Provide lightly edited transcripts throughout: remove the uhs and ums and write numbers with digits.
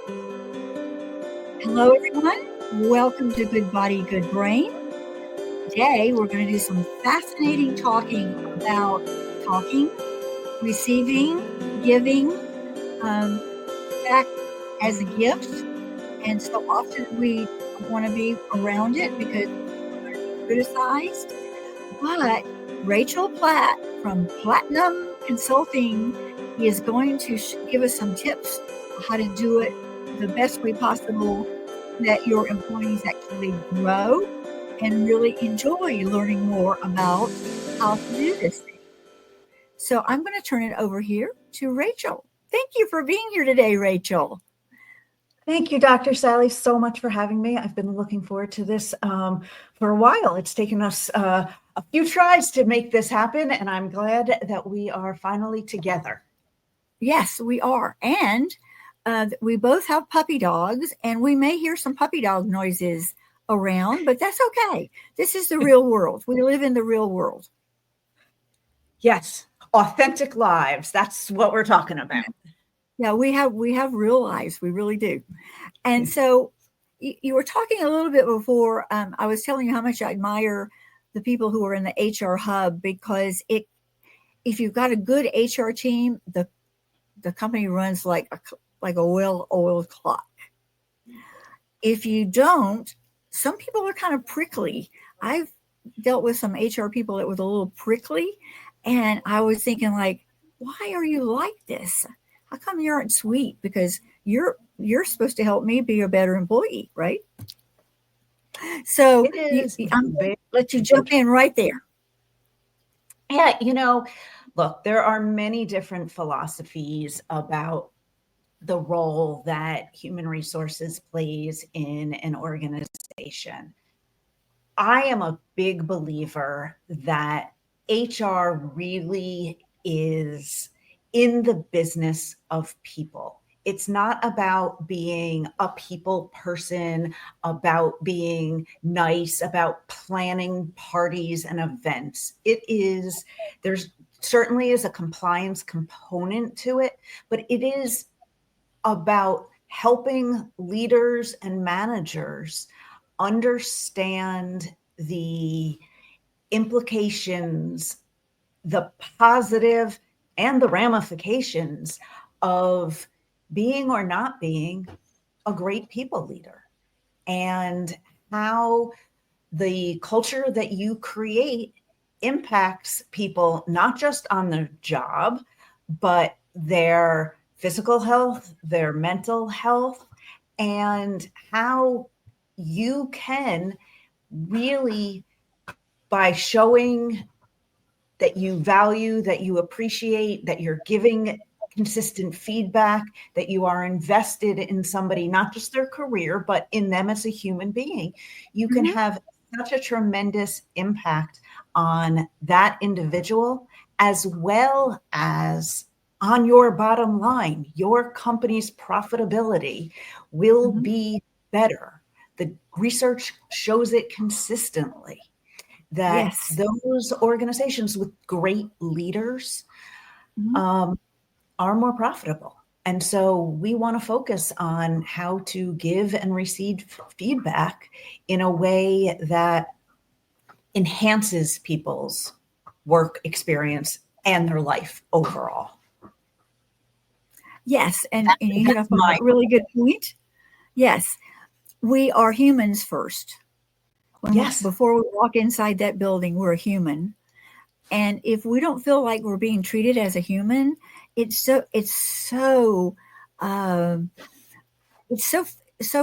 Hello, everyone. Welcome to Good Body, Good Brain. Today, we're going to do some fascinating talking about talking, receiving, giving, back as a gift. And so often we don't want to be around it because we're criticized. But Rachel Platt from PLATTinum Consulting is going to give us some tips on how to do it the best way possible, that your employees actually grow and really enjoy learning more about how to do this thing. So I'm going to turn it over here to Rachel. Thank you for being here today, Rachel. Thank you, Dr. Sally, so much for having me. I've been looking forward to this for a while. It's taken us a few tries to make this happen, and I'm glad that we are finally together. Yes, we are. And we both have puppy dogs, and we may hear some puppy dog noises around, but that's okay. This is the real world. We live in the real world. Yes, authentic lives. That's what we're talking about. Yeah, we have real lives. We really do. And so you were talking a little bit before. I was telling you how much I admire the people who are in the HR hub, because if you've got a good HR team, the company runs like a well-oiled clock. If you don't, some people are kind of prickly. I've dealt with some HR people that was a little prickly, and I was thinking, like, why are you like this? How come you aren't sweet? Because you're supposed to help me be a better employee, right? So I'm going to let you jump in right there. Yeah, look, there are many different philosophies about the role that human resources plays in an organization. I am a big believer that HR really is in the business of people. It's not about being a people person, about being nice, about planning parties and events. There's certainly is a compliance component to it, but it is about helping leaders and managers understand the implications, the positive and the ramifications of being or not being a great people leader, and how the culture that you create impacts people, not just on their job, but their physical health, their mental health, and how you can really, by showing that you value, that you appreciate, that you're giving consistent feedback, that you are invested in somebody, not just their career, but in them as a human being, you can have such a tremendous impact on that individual, as well as on your bottom line. Your company's profitability will be better. The research shows it consistently, that those organizations with great leaders are more profitable. And so we want to focus on how to give and receive feedback in a way that enhances people's work experience and their life overall. Yes, and you hit up on a really good point. Yes, we are humans first. Before we walk inside that building, we're a human. And if we don't feel like we're being treated as a human, it's so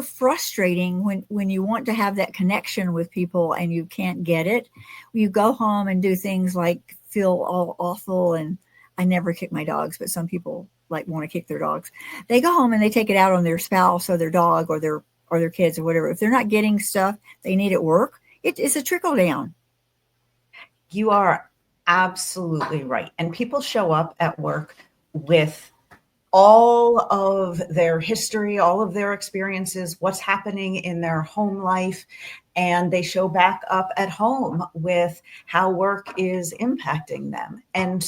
frustrating when you want to have that connection with people and you can't get it. You go home and do things like feel all awful. And I never kick my dogs, but some people like want to kick their dogs. They go home and they take it out on their spouse or their dog or their kids or whatever. If they're not getting stuff they need at work, it's a trickle down. You are absolutely right. And people show up at work with all of their history, all of their experiences, what's happening in their home life, and they show back up at home with how work is impacting them. And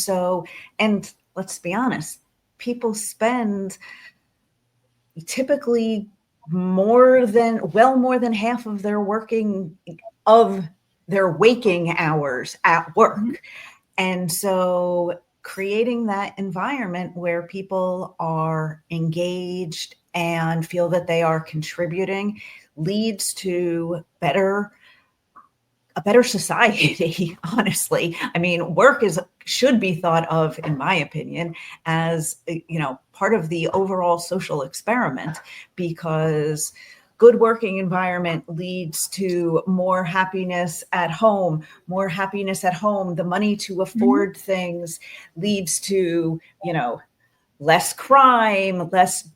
let's be honest, people spend typically more than half of their waking hours at work. Mm-hmm. And so creating that environment where people are engaged and feel that they are contributing leads to a better society. Honestly, I mean, work should be thought of, in my opinion, as, part of the overall social experiment, because good working environment leads to more happiness at home. The money to afford things leads to, less crime, less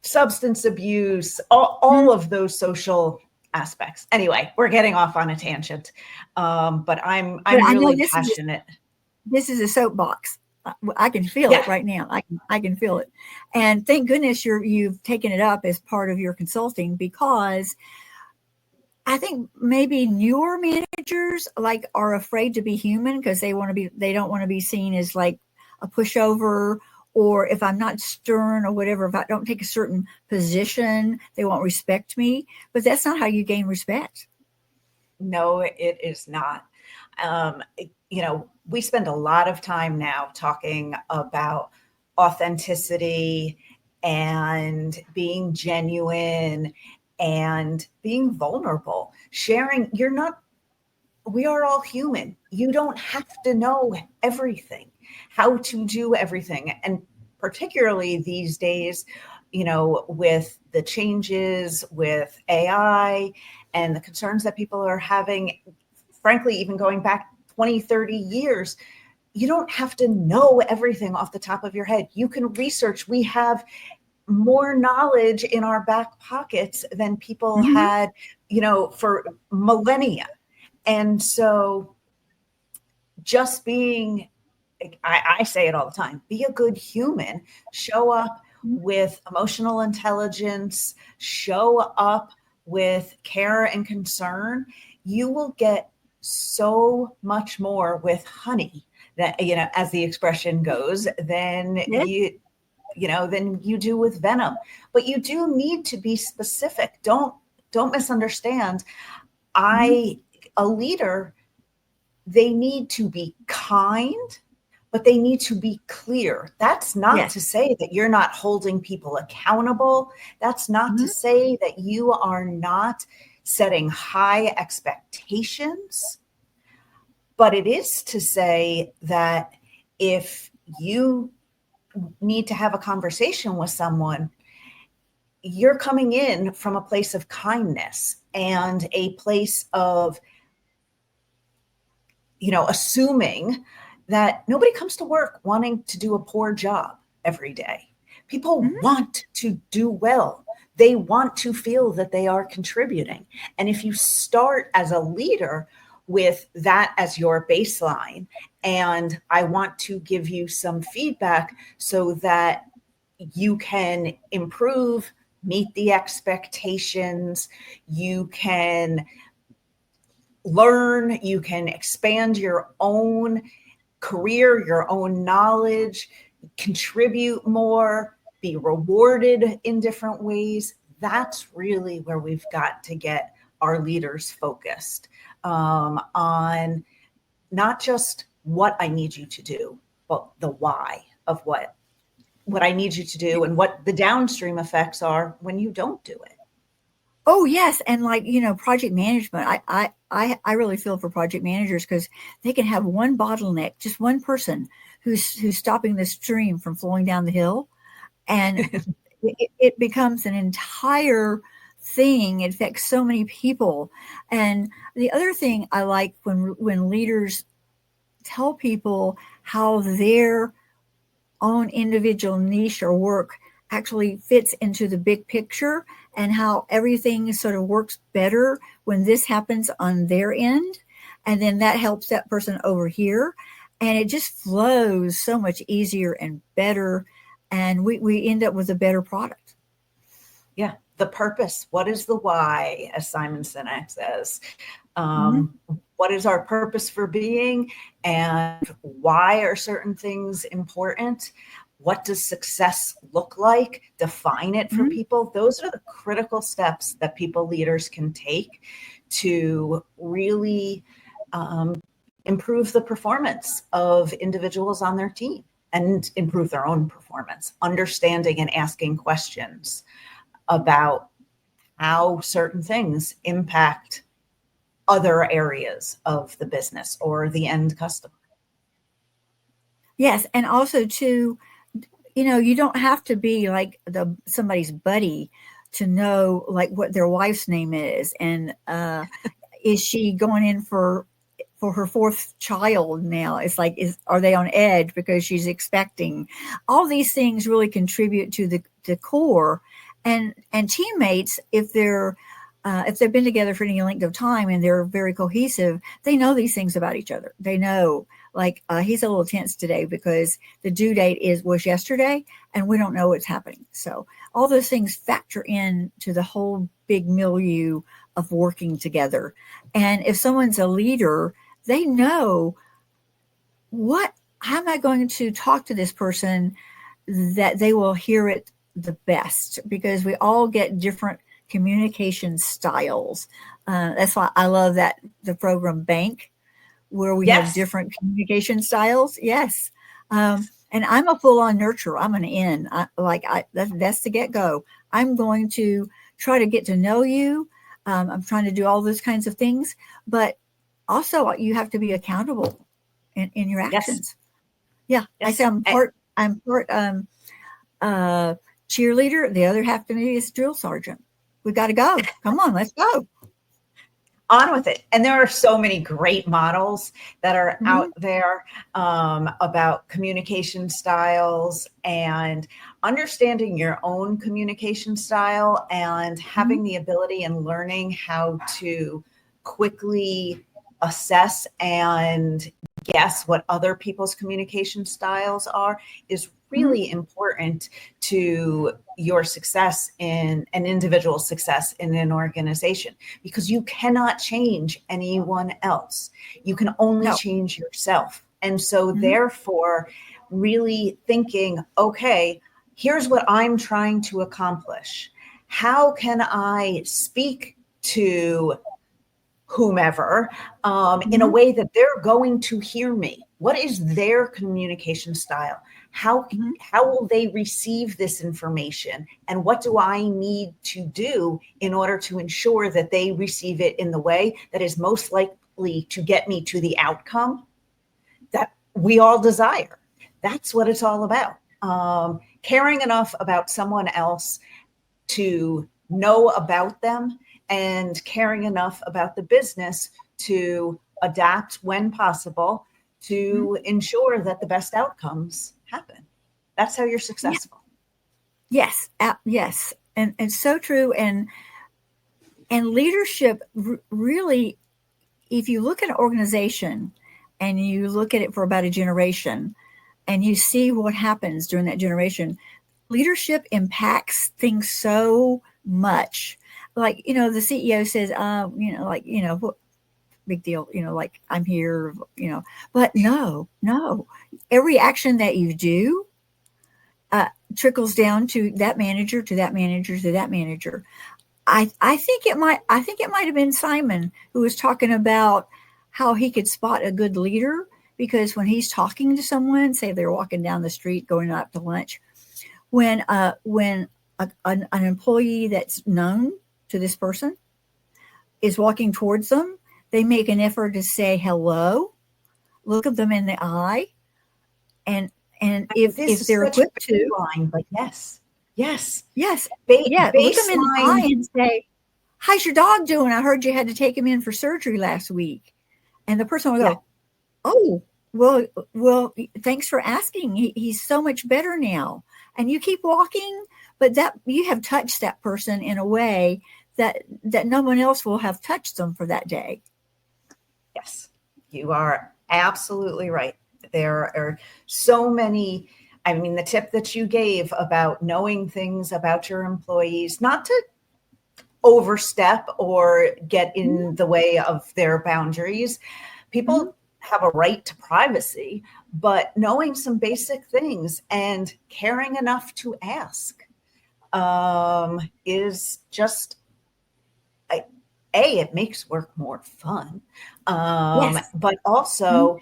substance abuse, all of those social aspects. Anyway, we're getting off on a tangent, but I'm But I know really passionate. This is a soapbox. I can feel it right now. I can feel it, and thank goodness you've taken it up as part of your consulting, because I think maybe newer managers like are afraid to be human because they don't want to be seen as like a pushover, or if I'm not stern or whatever, if I don't take a certain position, they won't respect me. But that's not how you gain respect. No, it is not. We spend a lot of time now talking about authenticity and being genuine and being vulnerable, sharing. We are all human. You don't have to know everything, how to do everything. And particularly these days, with the changes with AI and the concerns that people are having, frankly, even going back 20, 30 years, you don't have to know everything off the top of your head. You can research. We have more knowledge in our back pockets than people had, for millennia. And so just being, I say it all the time, be a good human, show up with emotional intelligence, show up with care and concern. You will get so much more with honey, that, as the expression goes, than than you do with venom. But you do need to be specific. Don't misunderstand. A leader, they need to be kind, but they need to be clear. That's not to say that you're not holding people accountable. That's not to say that you are not setting high expectations. But it is to say that if you need to have a conversation with someone, you're coming in from a place of kindness and a place of, assuming that nobody comes to work wanting to do a poor job every day. People want to do well. They want to feel that they are contributing. And if you start as a leader with that as your baseline, and I want to give you some feedback so that you can improve, meet the expectations, you can learn, you can expand your own career, your own knowledge, contribute more, be rewarded in different ways. That's really where we've got to get our leaders focused, on not just what I need you to do, but the why of what I need you to do and what the downstream effects are when you don't do it. Oh yes, and like project management. I really feel for project managers because they can have one bottleneck, just one person who's stopping the stream from flowing down the hill, and it becomes an entire thing. It affects so many people. And the other thing I like when leaders tell people how their own individual niche or work actually fits into the big picture, and how everything sort of works better when this happens on their end, and then that helps that person over here, and it just flows so much easier and better, and we end up with a better product. Yeah, the purpose. What is the why, as Simon Sinek says? What is our purpose for being, and why are certain things important? what does success look like, define it for people. Those are the critical steps that people leaders can take to really improve the performance of individuals on their team and improve their own performance, understanding and asking questions about how certain things impact other areas of the business or the end customer. Yes, and also to, you don't have to be like somebody's buddy to know like what their wife's name is, and is she going in for her fourth child now? It's like, are they on edge because she's expecting? All these things really contribute to the core, and teammates, if they've been together for any length of time and they're very cohesive, they know these things about each other. They know, like, he's a little tense today because the due date was yesterday and we don't know what's happening. So all those things factor in to the whole big milieu of working together. And if someone's a leader, they know how am I going to talk to this person that they will hear it the best, because we all get different communication styles. That's why I love the program Bank, where we have different communication styles. Yes. And I'm a full-on nurturer. I'm an N. That's the get-go. I'm going to try to get to know you. I'm trying to do all those kinds of things, but also you have to be accountable in your actions. Yes. Yeah. Yes. I say I'm part cheerleader. The other half of me is drill sergeant. We got to go. Come on, let's go. On with it. And there are so many great models that are out there about communication styles, and understanding your own communication style and having the ability and learning how to quickly assess and guess what other people's communication styles are is really important to your success in an individual success in an organization, because you cannot change anyone else. You can only change yourself. And so therefore, really thinking, okay, here's what I'm trying to accomplish. How can I speak to whomever in a way that they're going to hear me? What is their communication style? How will they receive this information? And what do I need to do in order to ensure that they receive it in the way that is most likely to get me to the outcome that we all desire? That's what it's all about. Caring enough about someone else to know about them, and caring enough about the business to adapt when possible to ensure that the best outcomes happen. That's how you're successful. Yes. Yes. And so true. And leadership really, if you look at an organization and you look at it for about a generation and you see what happens during that generation, leadership impacts things so much. Like, the CEO says, what big deal, like, I'm here, but no, every action that you do trickles down to that manager, to that manager, to that manager. I think it might have been Simon who was talking about how he could spot a good leader, because when he's talking to someone, say they're walking down the street going out to lunch, when an employee that's known to this person is walking towards them, they make an effort to say hello, look at them in the eye, and if they're equipped to, line, but yes, look them in the eye and say, "How's your dog doing? I heard you had to take him in for surgery last week," and the person will go, "Oh, well, thanks for asking. He's so much better now." And you keep walking, but that you have touched that person in a way that no one else will have touched them for that day. Yes, you are absolutely right. There are so many. I mean, the tip that you gave about knowing things about your employees, not to overstep or get in the way of their boundaries. People have a right to privacy, but knowing some basic things and caring enough to ask is just it makes work more fun. Yes. But also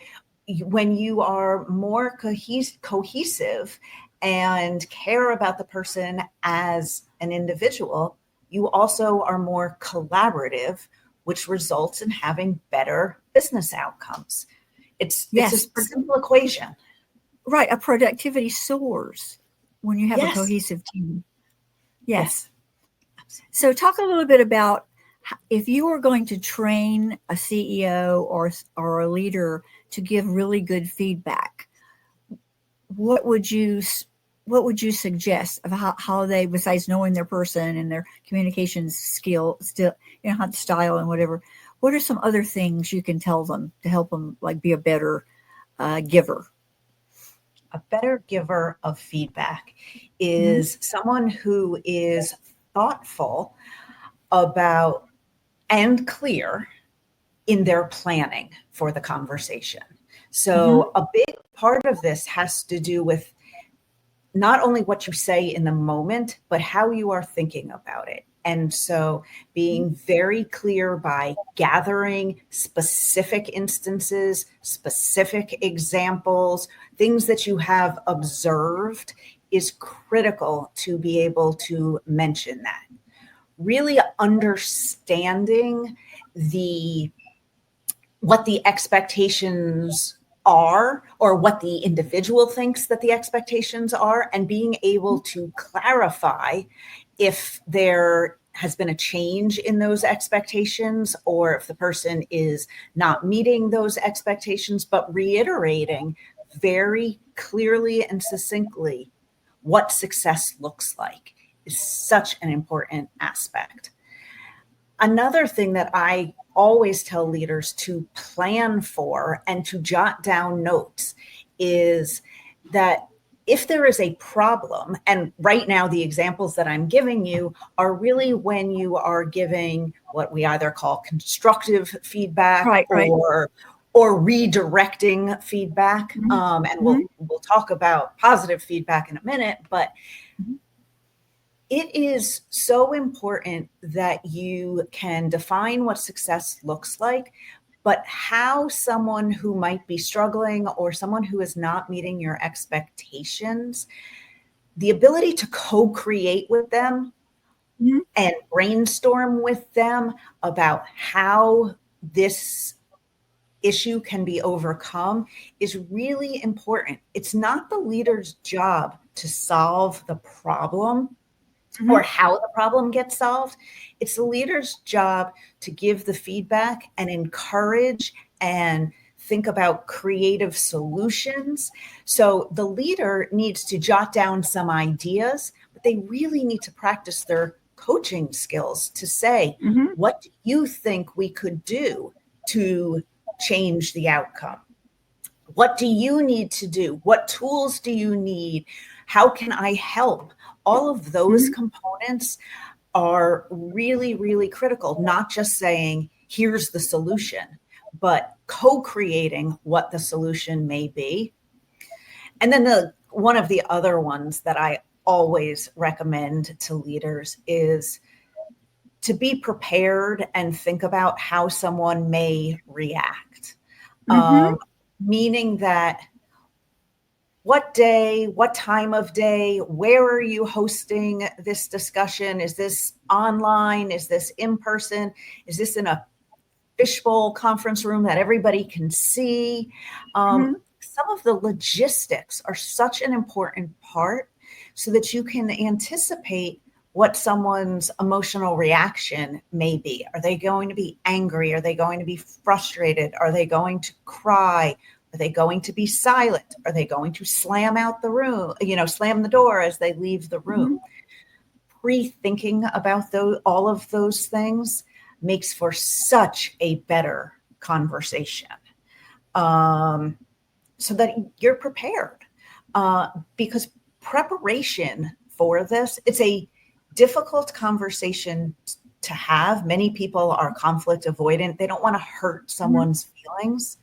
when you are more cohesive and care about the person as an individual, you also are more collaborative, which results in having better business outcomes. It's Yes. a simple equation. Right. A productivity soars when you have a Yes. cohesive team. Yes. So talk a little bit about if you were going to train a CEO or a leader to give really good feedback, what would you suggest of how they, besides knowing their person and their communications skill, still, how the style and whatever, what are some other things you can tell them to help them like be a better giver? A better giver of feedback is someone who is thoughtful about and clear in their planning for the conversation. So a big part of this has to do with not only what you say in the moment, but how you are thinking about it. And so being very clear by gathering specific instances, specific examples, things that you have observed is critical to be able to mention that. Really understanding what the expectations are, or what the individual thinks that the expectations are, and being able to clarify if there has been a change in those expectations, or if the person is not meeting those expectations, but reiterating very clearly and succinctly what success looks like is such an important aspect. Another thing that I always tell leaders to plan for and to jot down notes is that if there is a problem, and right now the examples that I'm giving you are really when you are giving what we either call constructive feedback, Right. or redirecting feedback. And we'll talk about positive feedback in a minute, but it is so important that you can define what success looks like, but how someone who might be struggling or someone who is not meeting your expectations, the ability to co-create with them and brainstorm with them about how this issue can be overcome is really important. It's not the leader's job to solve the problem or how the problem gets solved. It's the leader's job to give the feedback and encourage and think about creative solutions. So the leader needs to jot down some ideas, but they really need to practice their coaching skills to say, what do you think we could do to change the outcome? What do you need to do? What tools do you need? How can I help? All of those components are really, really critical, not just saying, here's the solution, but co-creating what the solution may be. And then one of the other ones that I always recommend to leaders is to be prepared and think about how someone may react. Meaning that what day, what time of day, where are you hosting this discussion? Is this online? Is this in person? Is this in a fishbowl conference room that everybody can see? Some of the logistics are such an important part so that you can anticipate what someone's emotional reaction may be. Are they going to be angry? Are they going to be frustrated? Are they going to cry? Are they going to be silent? Are they going to slam out the room, slam the door as they leave the room? Pre-thinking about all of those things makes for such a better conversation, so that you're prepared. Because preparation for this, it's a difficult conversation to have. Many people are conflict avoidant. They don't want to hurt someone's feelings.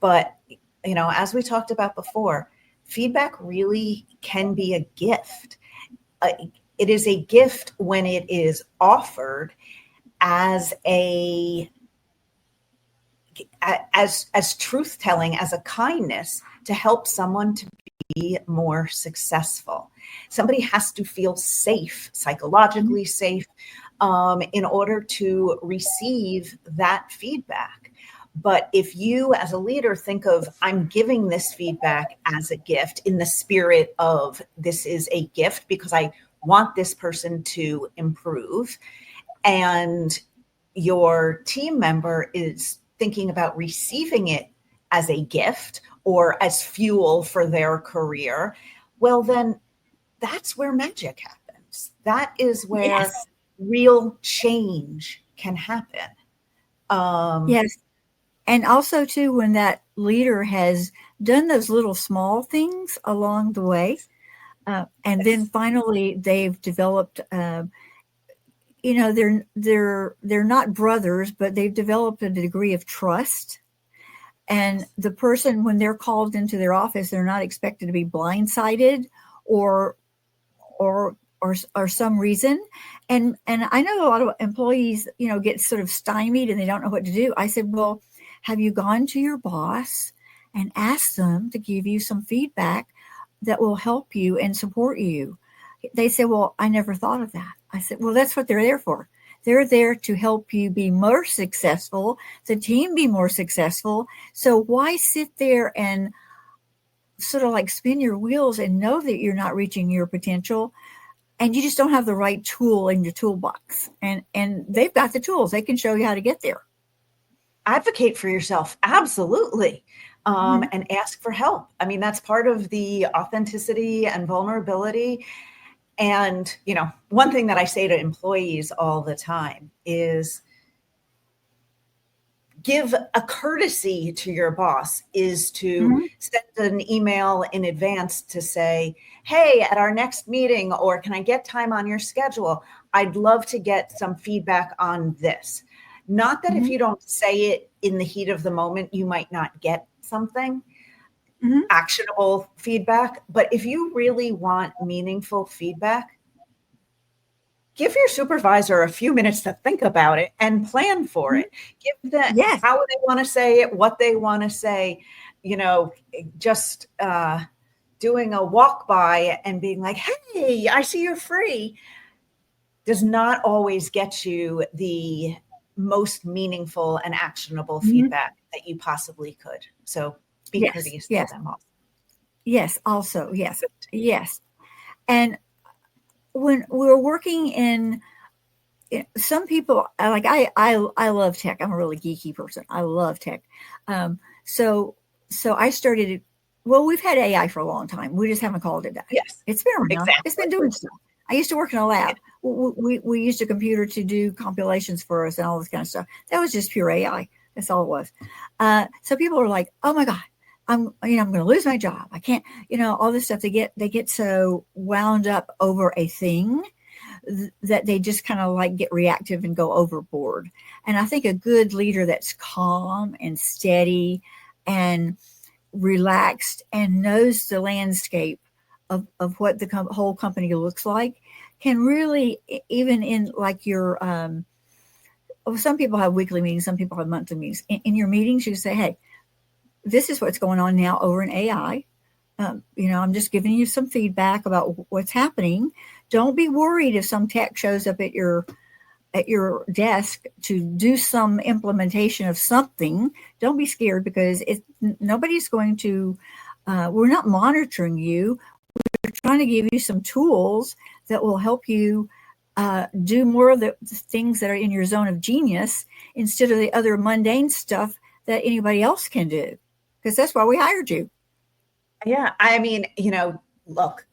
But, as we talked about before, feedback really can be a gift. It is a gift when it is offered as as truth telling, as a kindness to help someone to be more successful. Somebody has to feel safe, psychologically safe, in order to receive that feedback. But if you, as a leader, think of, I'm giving this feedback as a gift in the spirit of, this is a gift because I want this person to improve, and your team member is thinking about receiving it as a gift or as fuel for their career, well, then that's where magic happens. That is where Yes. real change can happen. Yes. And also, too, when that leader has done those little small things along the way, and then Yes. finally they've developed, they're not brothers, but they've developed a degree of trust. And the person, when they're called into their office, they're not expected to be blindsided or or some reason. And I know a lot of employees, get sort of stymied and they don't know what to do. I said, well, have you gone to your boss and asked them to give you some feedback that will help you and support you? They said, well, I never thought of that. I said, well, that's what they're there for. They're there to help you be more successful, the team be more successful. So why sit there and sort of like spin your wheels and know that you're not reaching your potential, and you just don't have the right tool in your toolbox? And they've got the tools. They can show you how to get there. Advocate for yourself, absolutely. Mhm. And ask for help. I mean, that's part of the authenticity and vulnerability. And, one thing that I say to employees all the time is, give a courtesy to your boss is to Mhm. send an email in advance to say, hey, at our next meeting, or can I get time on your schedule? I'd love to get some feedback on this. Not that if Mhm. you don't say it in the heat of the moment, you might not get something Mhm. actionable feedback. But if you really want meaningful feedback, give your supervisor a few minutes to think about it and plan for Mhm. it. Give them Yes. how they want to say it, what they want to say. Just doing a walk by and being like, hey, I see you're free, does not always get you the most meaningful and actionable Mhm. feedback that you possibly could. So be Yes. courteous to Yes. them also. Yes. Also, yes. Yes. And when we're working in, some people, like, I love tech. I'm a really geeky person. I love tech. Um, so so I started. Well, we've had AI for a long time. We just haven't called it that. Yes, It's been around. It's exactly. been doing stuff. I used to work in a lab. We used a computer to do compilations for us and all this kind of stuff. That was just pure AI. That's all it was. So people are like, "Oh my god, I'm going to lose my job. I can't, all this stuff." They get so wound up over a thing that they just kind of like get reactive and go overboard. And I think a good leader that's calm and steady and relaxed and knows the landscape of what the whole company looks like can really, even in like your, some people have weekly meetings, some people have monthly meetings. In your meetings, you say, hey, this is what's going on now over in AI. I'm just giving you some feedback about what's happening. Don't be worried if some tech shows up at your desk to do some implementation of something. Don't be scared, because nobody's going to. We're not monitoring you. We're trying to give you some tools that will help you do more of the things that are in your zone of genius instead of the other mundane stuff that anybody else can do. Because that's why we hired you. Yeah, I mean, look,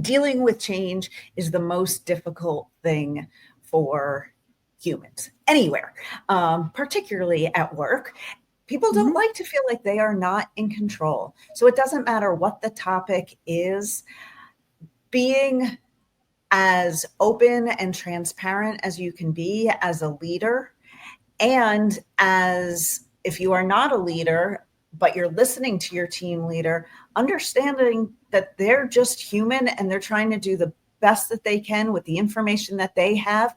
dealing with change is the most difficult thing for humans anywhere, particularly at work. People don't Mm-hmm. like to feel like they are not in control. So it doesn't matter what the topic is, being as open and transparent as you can be as a leader, and as if you are not a leader, but you're listening to your team leader, understanding that they're just human and they're trying to do the best that they can with the information that they have.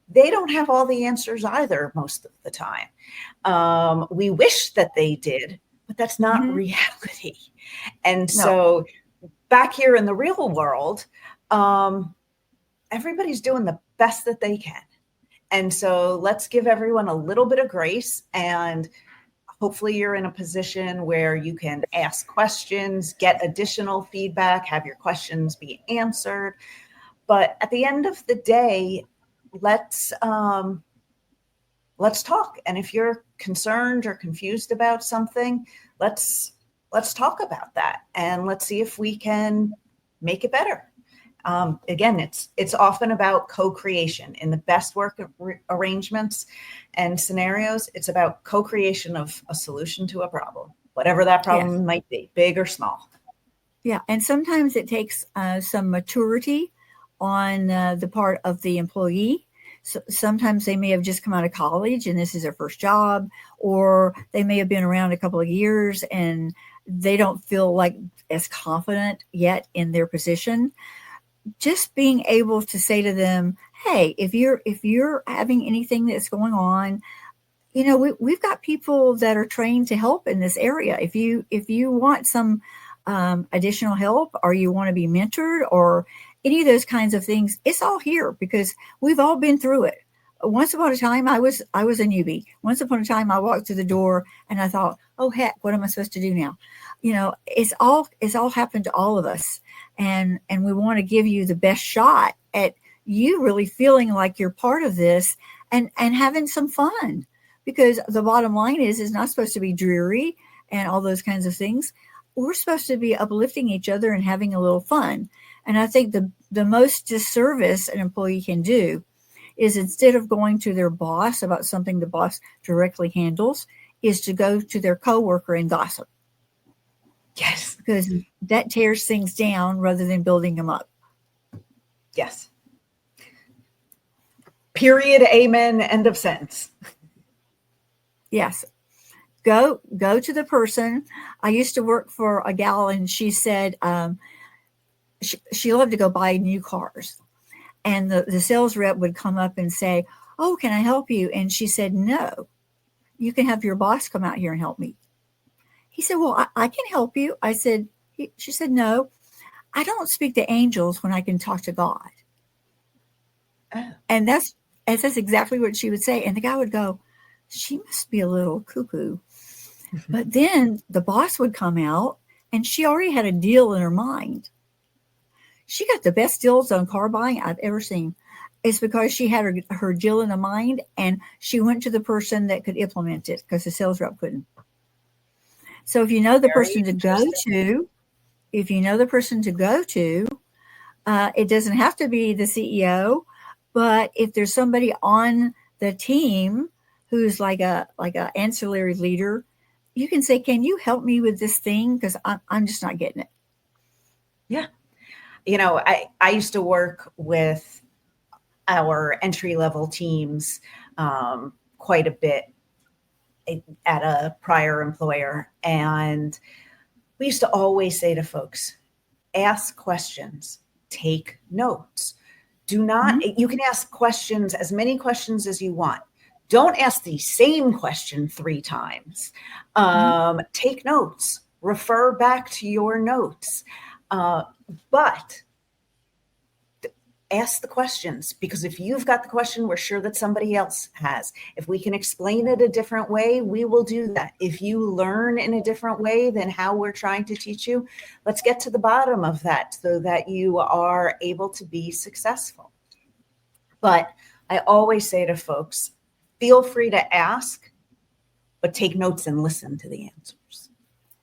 They don't have all the answers either most of the time. We wish that they did, but that's not reality. And so back here in the real world, everybody's doing the best that they can. And so let's give everyone a little bit of grace, and hopefully you're in a position where you can ask questions, get additional feedback, have your questions be answered. But at the end of the day, let's talk. And if you're concerned or confused about something, let's talk about that, and let's see if we can make it better. Again, it's often about co-creation. In the best work arrangements and scenarios, it's about co-creation of a solution to a problem, whatever that problem might be, big or small. Yeah, and sometimes it takes some maturity on the part of the employee. So sometimes they may have just come out of college and this is their first job, or they may have been around a couple of years and they don't feel like as confident yet in their position. Just being able to say to them, hey, if you're having anything that's going on, we've got people that are trained to help in this area. If you want some additional help, or you want to be mentored, or any of those kinds of things, it's all here because we've all been through it. Once upon a time, I was a newbie. Once upon a time, I walked through the door and I thought, oh heck, what am I supposed to do now? It's all happened to all of us. And we want to give you the best shot at you really feeling like you're part of this and having some fun, because the bottom line is it's not supposed to be dreary and all those kinds of things. We're supposed to be uplifting each other and having a little fun. And I think the most disservice an employee can do is, instead of going to their boss about something the boss directly handles, is to go to their coworker and gossip. Yes. Because that tears things down rather than building them up. Yes. Period. Amen. End of sentence. Yes. Go to the person. I used to work for a gal, and she said she loved to go buy new cars. And the sales rep would come up and say, oh, can I help you? And she said, no, you can have your boss come out here and help me. He said, well, I can help you. She said, no, I don't speak to angels when I can talk to God. Oh. And that's exactly what she would say. And the guy would go, she must be a little cuckoo. But then the boss would come out, and she already had a deal in her mind. She got the best deals on car buying I've ever seen. It's because she had her deal in her mind, and she went to the person that could implement it, because the sales rep couldn't. So if you know the person to go to, it doesn't have to be the CEO, but if there's somebody on the team who's like a ancillary leader, you can say, can you help me with this thing? Because I'm just not getting it. Yeah. I used to work with our entry-level teams quite a bit at a prior employer. And we used to always say to folks, ask questions, take notes. Do not, you can ask questions, as many questions as you want. Don't ask the same question 3 times. Take notes, refer back to your notes. But ask the questions, because if you've got the question, we're sure that somebody else has. If we can explain it a different way, we will do that. If you learn in a different way than how we're trying to teach you, let's get to the bottom of that so that you are able to be successful. But I always say to folks, feel free to ask, but take notes and listen to the answers.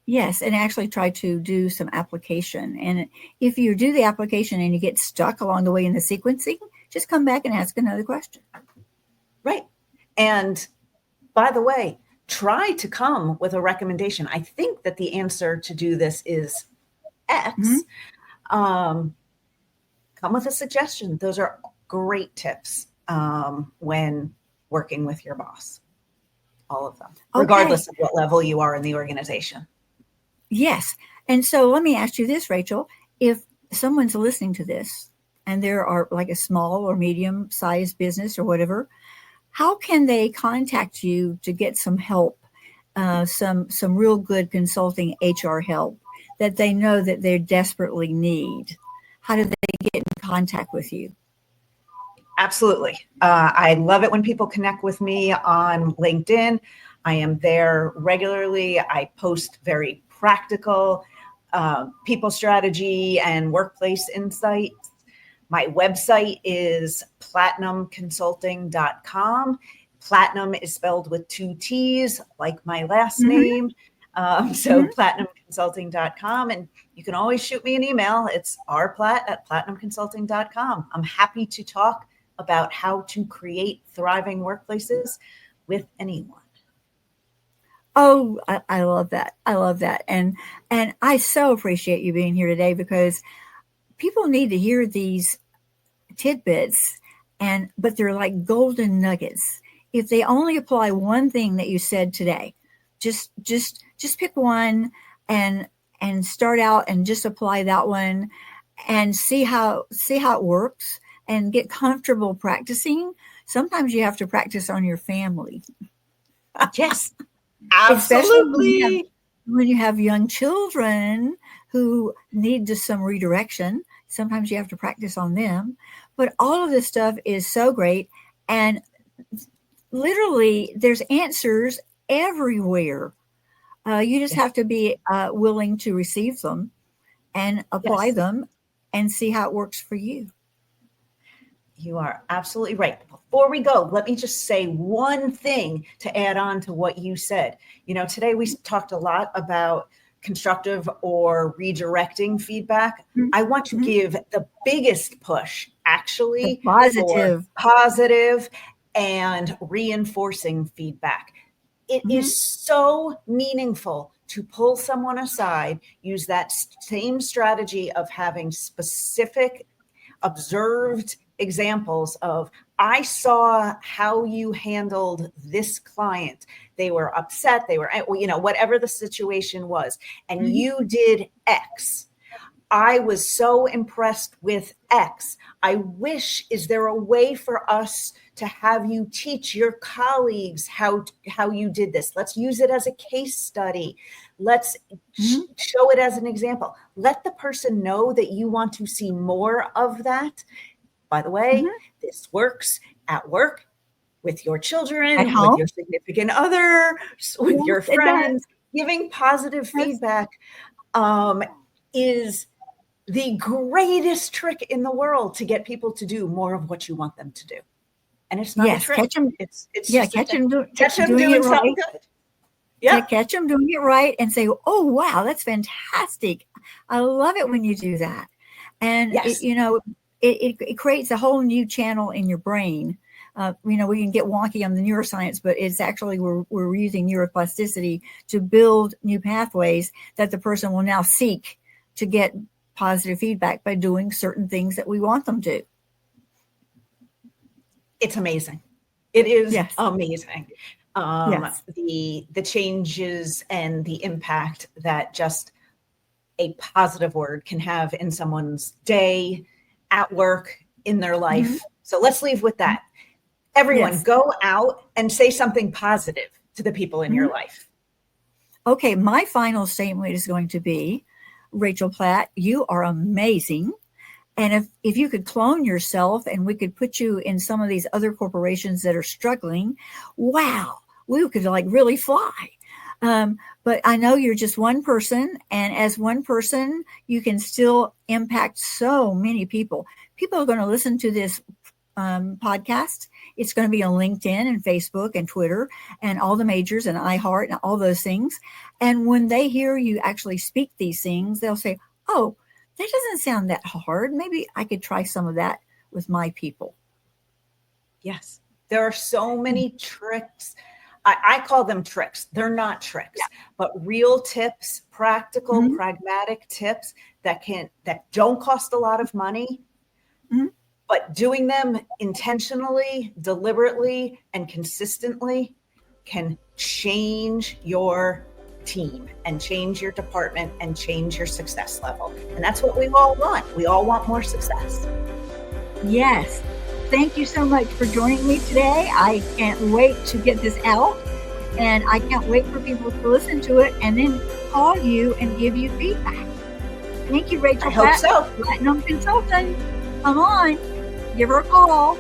Yes, and actually try to do some application. And if you do the application and you get stuck along the way in the sequencing, just come back and ask another question. Right. And by the way, try to come with a recommendation. I think that the answer to do this is X. Come with a suggestion. Those are great tips when working with your boss. all of them, Okay. regardless of what level you are in the organization. Yes. And so let me ask you this, Rachel. If someone's listening to this and there are like a small or medium sized business or whatever, how can they contact you to get some help, some real good consulting HR help that they know that they desperately need? How do they get in contact with you? Absolutely. I love it when people connect with me on LinkedIn. I am there regularly. I post very practical people strategy and workplace insights. My website is PLATTinumConsulting.com. Platinum is spelled with 2 T's, like my last name. PLATTinumConsulting.com. And you can always shoot me an email. It's rplatt@PLATTinumConsulting.com. I'm happy to talk about how to create thriving workplaces with anyone. Oh, I love that. I love that. And I so appreciate you being here today because people need to hear these tidbits but they're like golden nuggets. If they only apply one thing that you said today, just pick one and start out and just apply that one and see how it works and get comfortable practicing. Sometimes you have to practice on your family. Yes. Absolutely. Especially when you have young children who need just some redirection. Sometimes you have to practice on them. But all of this stuff is so great. And literally, there's answers everywhere. You just have to be willing to receive them and apply them and see how it works for you. You are absolutely right. Before we go, let me just say one thing to add on to what you said. You know, today we talked a lot about constructive or redirecting feedback. I want to give the biggest push actually for positive and reinforcing feedback. It is so meaningful to pull someone aside, use that same strategy of having specific observed examples of, I saw how you handled this client. They were upset. They were, whatever the situation was, and you did X. I was so impressed with X. I wish, is there a way for us to have you teach your colleagues how you did this? Let's use it as a case study. Let's show it as an example. Let the person know that you want to see more of that. By the way, this works at work, with your children, at home, with your significant other, with your friends. Giving positive feedback is the greatest trick in the world to get people to do more of what you want them to do. And it's not a trick. Catch them. It's catch them doing something good. Yeah, catch them doing it right and say, "Oh, wow, that's fantastic! I love it when you do that." And it creates a whole new channel in your brain. We can get wonky on the neuroscience, but it's actually we're using neuroplasticity to build new pathways that the person will now seek to get positive feedback by doing certain things that we want them to. It's amazing. It is amazing. The changes and the impact that just a positive word can have in someone's day, at work, in their life. So let's leave with that. Everyone, go out and say something positive to the people in your life. Okay, my final statement is going to be, Rachel Platt, you are amazing. And if you could clone yourself and we could put you in some of these other corporations that are struggling, wow, we could like really fly. But I know you're just one person, and as one person, you can still impact so many people. People are going to listen to this podcast. It's going to be on LinkedIn and Facebook and Twitter and all the majors and iHeart and all those things. And when they hear you actually speak these things, they'll say, "Oh, that doesn't sound that hard. Maybe I could try some of that with my people." Yes, there are so many tricks. I call them tricks. They're not tricks, but real tips, practical, pragmatic tips that don't cost a lot of money, but doing them intentionally, deliberately, and consistently can change your team and change your department and change your success level. And that's what we all want. We all want more success. Yes. Thank you so much for joining me today. I can't wait to get this out, and I can't wait for people to listen to it and then call you and give you feedback. Thank you, Rachel. I hope so. PLATTinum Consulting. Come on, give her a call.